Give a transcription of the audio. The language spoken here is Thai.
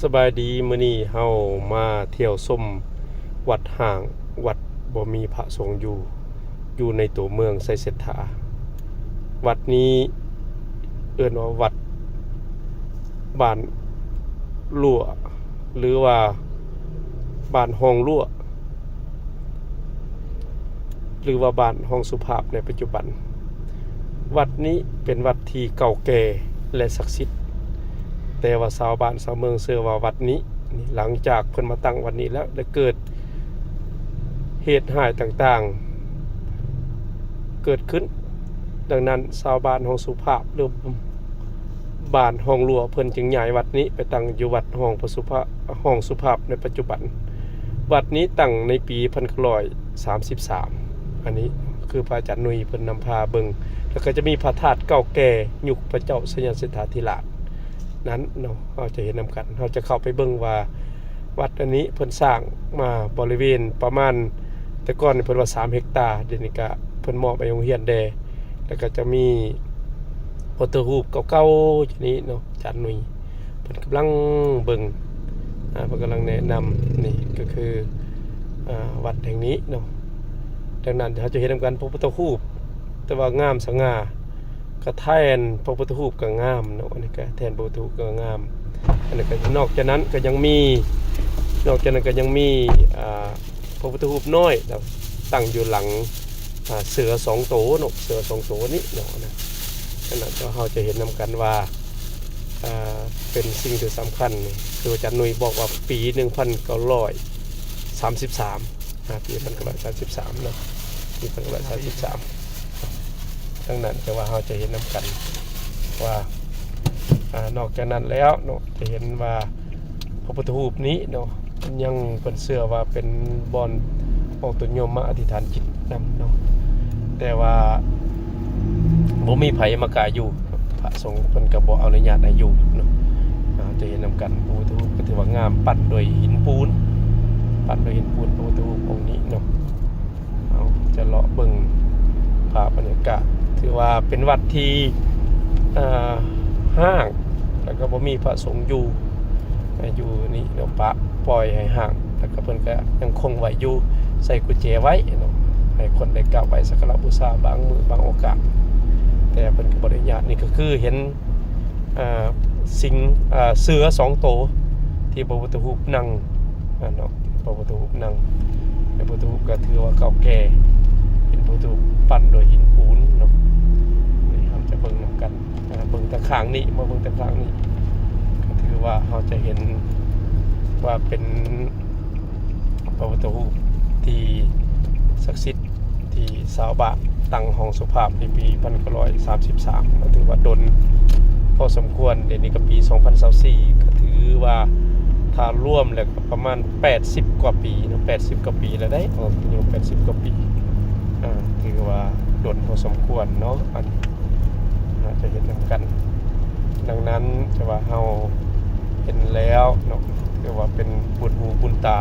สบายดีมื้อนี้เฮามาเที่ยวชมวัดห่างวัดบ่มีพระสงฆ์อยู่ในตัวเมืองไสเสถาวัดนี้เอิ้นว่าวัดบ้านลั่วหรือว่าบ้านห้องลั่วหรือว่าบ้านห้องสุภาพในปัจจุบันวัดนี้เป็นวัดที่เก่าแก่และศักดิ์สิทธิ์แต่ว่าชาวบ้านชาวเมืองเชื่อว่าวัดนี้หลังจากเพิ่นมาตั้งวัดนี้แล้วได้เกิดเหตุร้ายต่างๆเกิดขึ้นดังนั้นชาวบ้านห้องสุภาพหรือบ้านห้องลัวเพิ่นจึงย้ายวัดนี้ไปตั้งอยู่วัดห้องสุภาพในปัจจุบันวัดนี้ตั้งในปี1933อันนี้คือพระอาจารย์หนุ่ยเพิ่นนำพาเบิ่งแล้วก็จะมีพระธาตุเก่าแก่ยุคพระเจ้าสยามสิทธาธิราชนั้นเนาะเราจะเห็นนำกันเราจะเข้าไปเบิ่งว่าวัดอันนี้เพิ่นสร้างมาบริเวณประมาณแต่ก่อนเพิ่นว่า3เฮกตาร์เดี๋ยวนี้ก็เพิ่นมอบไปโรงเรียนแดแล้วก็จะมีพุทธรูปเก่าๆอยู่นี้เนาะอาจารย์หนุ่ยเพิ่นกำลังเบิ่งเพิ่นกำลังแนะนำนี่ก็คือวัดแห่งนี้เนาะดังนั้นเราจะเห็นนำกันพระพุทธรูปแต่ว่างามสง่าก็แทนพระพุทธรูปก็งามเนาะอันนี้ก็แทนพระพุทธรูปก็งามอันนี้ก็นอกจากนั้นก็ยังมีพระพุทธรูปน้อยตั้งอยู่หลังเสือ2ตัวเนาะเสือ2ตัวนี้เนาะนะอันนั้นก็เราจะเห็นนำกันว่าเป็นสิ่งที่สำคัญคืออาจารย์หนุ่ยบอกว่าปี1933ปี1933เนาะปี1933ดังนั้นแต่ว่าเราจะเห็นนำกันว่านอกจากนั้นแล้วเนาะจะเห็นว่าพระพุทธรูปนี้เนาะยังเป็นเชื่อว่าเป็นบอนของตุโยมมาอธิษฐานจิตนำเนาะแต่ว่าบ่มีไผมากล้าอยู่พระสงฆ์เพิ่นก็บ่อนุญาตให้อยู่เนาะจะเห็นนำกันพระพุทธรูปก็ถือว่างามปั้นโดยหินปูนพระพุทธรูปองค์นี้เนาะเอาจะเลาะเบิ่งภาพบรรยากาศถือว่าเป็นวัดที่ห้างแล้วก็บ่มีพระสงฆ์อยู่นี่เนาะปะปล่อยให้ห่างแล้วก็เพิ่นก็ยังคงไว้อยู่ใส่กุญแจไว้เนาะให้คนได้กราบไหว้สักการะบูชาบางมื้อบางโอกาสแต่เพิ่นก็บ่ได้ญาตินี่ก็คือเห็นเสือ2ตัวที่พระพุทธรูปนั่งเนาะพระพุทธรูปนั่งพระพุทธรูปก็ถือว่าเก่าแก่เป็นพระพุทธรูปปั้นโดยหินปูนเนาะนี่เราจะเบิ่งนำกันเบิ่งตะข้างนี้มาเบิ่งตะข้างนี้ก็ถือว่าเราจะเห็นว่าเป็นพระพุทธรูปที่ศักดิ์สิทธิ์ที่ชาวบ้านตั้งห้องสุภาพในปี1933ก็ถือว่าดนพอสมควรเดี๋ยวนี้ก็ปี2024ก็ถือว่าถ้าร่วมแล้วก็ประมาณ80กว่าปีเนาะ80กว่าปีแล้วได้อยู่80กว่าปีถือว่าดนพอสมควรเนาะอันจะเห็นนำกันดังนั้นจะว่าเฮาเห็นแล้วเนาะถือว่าเป็นบุญหูบุญตา